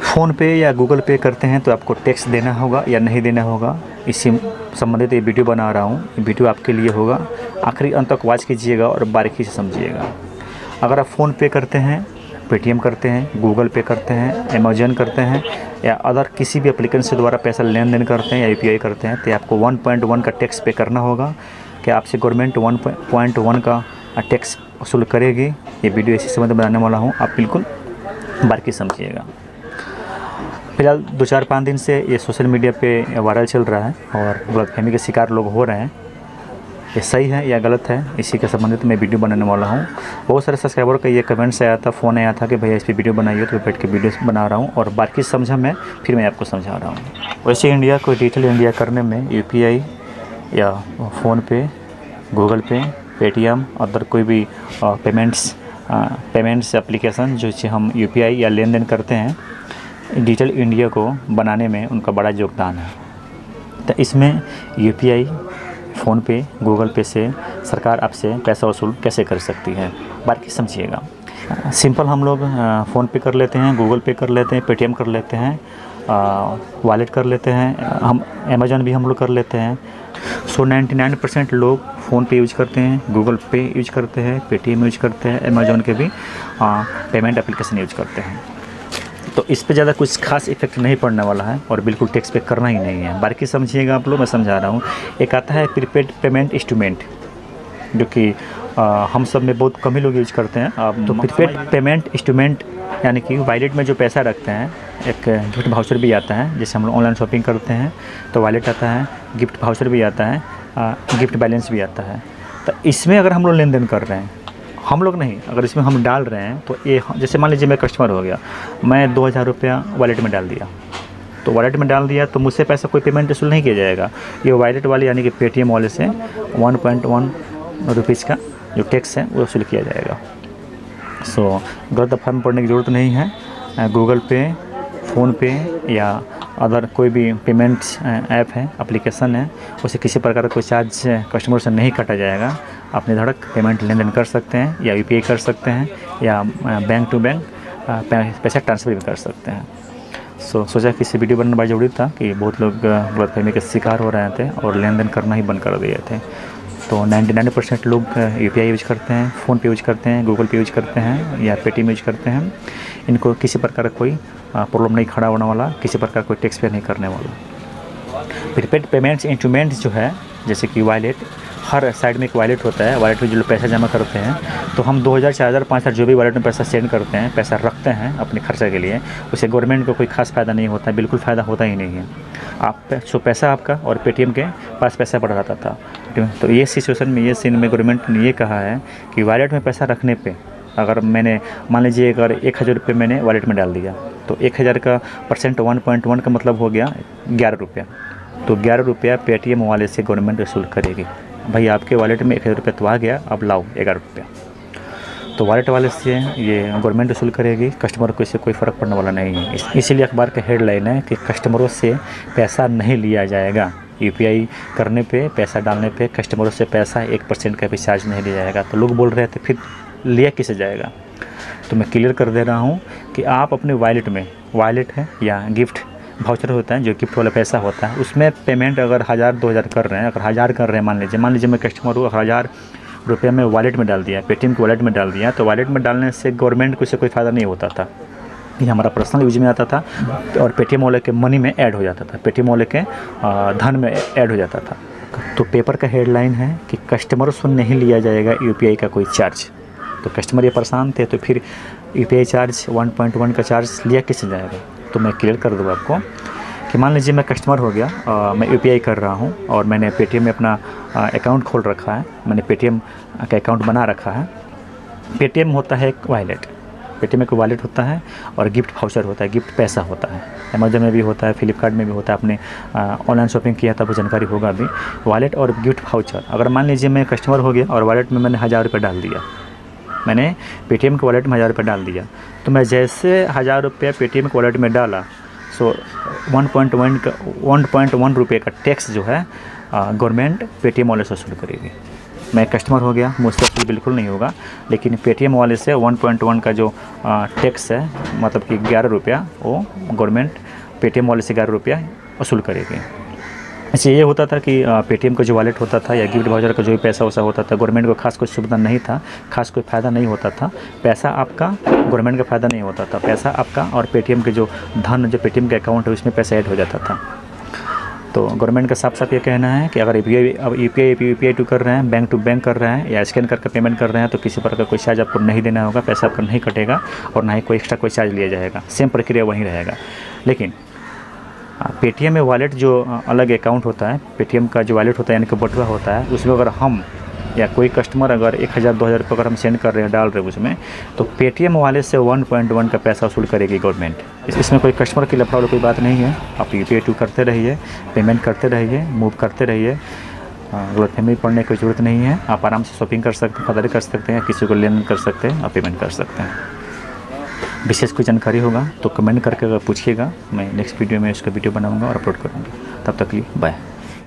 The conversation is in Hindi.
फ़ोन पे या गूगल पे करते हैं तो आपको टैक्स देना होगा या नहीं देना होगा, इसी संबंधित ये वीडियो बना रहा हूँ। ये वीडियो आपके लिए होगा, आखिरी अंत तक वॉच कीजिएगा और बारीकी से समझिएगा। अगर आप फ़ोन पे करते हैं, पेटीएम करते हैं, गूगल पे करते हैं, अमेज़न करते हैं या अदर किसी भी एप्लीकेशन से द्वारा पैसा लेन देन करते हैं या यूपीआई करते हैं तो आपको 1.1 का टैक्स पे करना होगा। कि आपसे गवर्नमेंट 1.1 का टैक्स वसूल करेगी। ये वीडियो इसी संबंध में बनाने वाला हूँ, आप बिल्कुल बारीकी समझिएगा। फिलहाल 2-4-5 दिन से ये सोशल मीडिया पे वायरल चल रहा है और गलतफहमी के शिकार लोग हो रहे हैं। ये सही है या गलत है, इसी के संबंधित मैं वीडियो बनाने वाला हूँ। बहुत सारे सब्सक्राइबर का ये कमेंट्स आया था, फ़ोन आया था कि भैया इस पर वीडियो बनाइए, तो बैठ के वीडियो बना रहा हूँ और बाकी समझा मैं फिर मैं आपको समझा रहा हूँ। वैसे इंडिया को डिजिटल इंडिया करने में यूपीआई या फ़ोन पे, गूगल पे, पेटीएम, अदर कोई भी पेमेंट्स एप्लीकेशन जो हम यूपीआई या लेन देन करते हैं, डिजिटल इंडिया को बनाने में उनका बड़ा योगदान है। तो इसमें यूपीआई, फ़ोन पे, गूगल पे से सरकार आपसे पैसा वसूल कैसे कर सकती है, बारीकी समझिएगा। सिंपल हम लोग फ़ोन पे कर लेते हैं, गूगल पे कर लेते हैं, पेटीएम कर लेते हैं, वॉलेट कर लेते हैं, हम अमेज़न भी हम लोग कर लेते हैं। 99% लोग फ़ोन पे यूज करते हैं, गूगल पे यूज करते हैं, पेटीएम यूज करते हैं, अमेज़न के भी पेमेंट एप्लीकेशन यूज करते हैं। तो इस पे ज़्यादा कुछ खास इफेक्ट नहीं पड़ने वाला है और बिल्कुल टैक्स पे करना ही नहीं है। बारीकी समझिएगा आप लोग, मैं समझा रहा हूँ। एक आता है प्रीपेड पेमेंट इंस्ट्रूमेंट, जो कि हम सब में बहुत कम ही लोग यूज करते हैं। तो प्रीपेड पेमेंट इंस्ट्रूमेंट यानी कि वॉलेट में जो पैसा रखते हैं, एक गिफ्ट वाउचर भी आता है। जैसे हम लोग ऑनलाइन शॉपिंग करते हैं तो वॉलेट आता है, गिफ्ट वाउचर भी आता है, गिफ्ट बैलेंस भी आता है। तो इसमें अगर हम लोग लेन देन कर रहे हैं, हम लोग नहीं, अगर इसमें हम डाल रहे हैं तो ये, जैसे मान लीजिए मैं कस्टमर हो गया, मैं 2000 रुपया वॉलेट में डाल दिया, तो वॉलेट में डाल दिया तो मुझसे पैसा कोई पेमेंट वसूल नहीं किया जाएगा। ये वॉलेट वाले यानी कि पेटीएम वाले से 1.1 रुपीज़ का जो टैक्स है वो वसूल किया जाएगा। सो गलत अफवाह में पड़ने की ज़रूरत नहीं है। गूगल पे, फ़ोन पे या अदर कोई भी पेमेंट्स ऐप है, एप्लीकेशन है, उसे किसी प्रकार का कोई चार्ज कस्टमर से नहीं काटा जाएगा। अपने धड़क पेमेंट लेन देन कर सकते हैं या यूपीआई कर सकते हैं या बैंक टू बैंक पैसा ट्रांसफ़र भी कर सकते हैं। सोचा कि इसे वीडियो बनाना बड़ा ज़रूरी था कि बहुत लोग गलतफहमी के शिकार हो रहे थे और लेन देन करना ही बंद कर दिए थे। तो 99% लोग यूपीआई यूज करते हैं, फ़ोन पे यूज करते हैं, गूगल पे यूज करते हैं या पेटीएम यूज करते हैं। इनको किसी प्रकार का कोई प्रॉब्लम नहीं खड़ा होने वाला, किसी प्रकार कोई टैक्स पे नहीं करने वाला। प्रीपेड पेमेंट्स इंस्ट्रूमेंट जो है, जैसे कि वॉलेट, हर साइड में एक वॉलेट होता है। वॉलेट में जो लोग पैसा जमा करते हैं, तो हम 2000, 4000, 5000 जो भी वॉलेट में पैसा सेंड करते हैं, पैसा रखते हैं अपने खर्चा के लिए, उसे गवर्नमेंट को कोई खास फ़ायदा नहीं होता है, बिल्कुल फ़ायदा होता ही नहीं है। सो पैसा आपका और पेटीएम के पास पैसा बढ़ जाता था। तो ये सिचुएशन में, ये सीन में गवर्नमेंट ने ये कहा है कि वॉलेट में पैसा रखने पे, अगर मैंने मान लीजिए अगर 1000 रुपये मैंने वॉलेट में डाल दिया, तो 1000 का परसेंट 1.1 का मतलब हो गया 11 रुपया। तो 11 रुपया पेटीएम वाले से गवर्नमेंट वसूल करेगी। भाई आपके वॉलेट में 1000 रुपये तो आ गया, अब लाओ 11 रुपया। तो वॉलेट वाले से ये गवर्नमेंट वसूल करेगी, कस्टमर को इससे कोई फ़र्क पड़ने वाला नहीं है। इसीलिए अखबार का हेडलाइन है कि कस्टमरों से पैसा नहीं लिया जाएगा। यूपीआई करने पे, पैसा डालने पे कस्टमरों से पैसा 1% का भी चार्ज नहीं लिया जाएगा। तो लोग बोल रहे थे फिर लिया किसे जाएगा, तो मैं क्लियर कर दे रहा हूँ कि आप अपने वॉलेट में, वॉलेट है या गिफ्ट वाउचर होता है जो गिफ्ट वाला पैसा होता है, उसमें पेमेंट अगर 1000-2000 कर रहे हैं, अगर 1000 कर रहे हैं, मान लीजिए मैं कस्टमर हूँ, 1000 रुपये में वॉलेट में डाल दिया, पेटीएम के वॉलेट में डाल दिया, तो वॉलेट में डालने से गवर्नमेंट को इससे कोई फ़ायदा नहीं होता था। ये हमारा पर्सनल यूज में आता था और पेटीएम वाले के मनी में ऐड हो जाता था, पेटीएम वाले के धन में ऐड हो जाता था। तो पेपर का हेडलाइन है कि कस्टमरों से नहीं लिया जाएगा यूपीआई का कोई चार्ज। तो कस्टमर ये परेशान थे, तो फिर यूपीआई चार्ज 1.1 का चार्ज लिया किससे जाएगा। तो मैं क्लियर कर दूँ आपको कि मान लीजिए मैं कस्टमर हो गया, मैं यूपीआई कर रहा हूँ और मैंने पेटीएम में अपना अकाउंट खोल रखा है, मैंने पेटीएम का अकाउंट बना रखा है। पेटीएम होता है एक वॉलेट, पेटीएम एक वॉलेट होता है और गिफ्ट वाउचर होता है, गिफ्ट पैसा होता है। अमेज़न में भी होता है, फ्लिपकार्ट में भी होता है, आपने ऑनलाइन शॉपिंग किया था वो जानकारी होगा भी। वॉलेट और गिफ्ट वाउचर, अगर मान लीजिए मैं कस्टमर हो गया और वॉलेट में मैंने 1000 रुपये डाल दिया, मैंने पेटीएम के वॉलेट में 1000 रुपये डाल दिया, तो मैं जैसे 1000 रुपये पेटीएम के वॉलेट में डाला, सो 1.1 रुपये का टैक्स जो है गवर्नमेंट पेटीएम वाले से वसूल करेगी। मैं कस्टमर हो गया, मुझसे वसूल बिल्कुल नहीं होगा। लेकिन पेटीएम वाले से 1.1 का जो टैक्स है, मतलब कि 11 रुपया, वो गवर्नमेंट पेटीएम वाले से 11 रुपया वसूल करेगी। इससे ये होता था कि पेटीएम का जो वॉलेट होता था या गिफ्ट वाउचर का जो भी पैसा वैसा होता था, गवर्नमेंट को खास कोई सुविधा नहीं था, खास कोई फ़ायदा नहीं होता था। पैसा आपका, गवर्नमेंट का फ़ायदा नहीं होता था, पैसा आपका और पेटीएम के जो धन, जो पेटीएम के अकाउंट है उसमें पैसा ऐड हो जाता था। तो गवर्नमेंट का साफ साफ ये कहना है कि अगर यूपीआई टू कर रहे हैं, बैंक टू बैंक कर रहे हैं या स्कैन करके पेमेंट कर रहे हैं, तो किसी प्रकार का कोई चार्ज आपको नहीं देना होगा, पैसा आपका नहीं कटेगा और ना ही कोई एक्स्ट्रा कोई चार्ज लिया जाएगा, सेम प्रक्रिया वहीं रहेगा। लेकिन पेटीएम में वॉलेट जो अलग अकाउंट होता है, पेटीएम का जो वॉलेट होता है यानी कि बटुआ होता है, उसमें अगर हम या कोई कस्टमर अगर 1000-2000 रुपये अगर हम सेंड कर रहे हैं, डाल रहे हैं उसमें, तो पेटीएम वाले से 1.1 का पैसा वसूल करेगी गवर्नमेंट। इसमें कोई कस्टमर की लफड़ा वाली कोई बात नहीं है। आप यूपीआई टू करते रहिए, पेमेंट करते रहिए, मूव करते रहिए, गलतफहमी पड़ने की ज़रूरत नहीं है। आप आराम से शॉपिंग कर सकते हैं, खरीदारी कर सकते हैं, किसी को लेन कर सकते हैं और पेमेंट कर सकते हैं। विशेष कोई जानकारी होगा तो कमेंट करके अगर पूछिएगा, मैं नेक्स्ट वीडियो में उसका वीडियो बनाऊंगा और अपलोड करूंगा। तब तक के लिए बाय।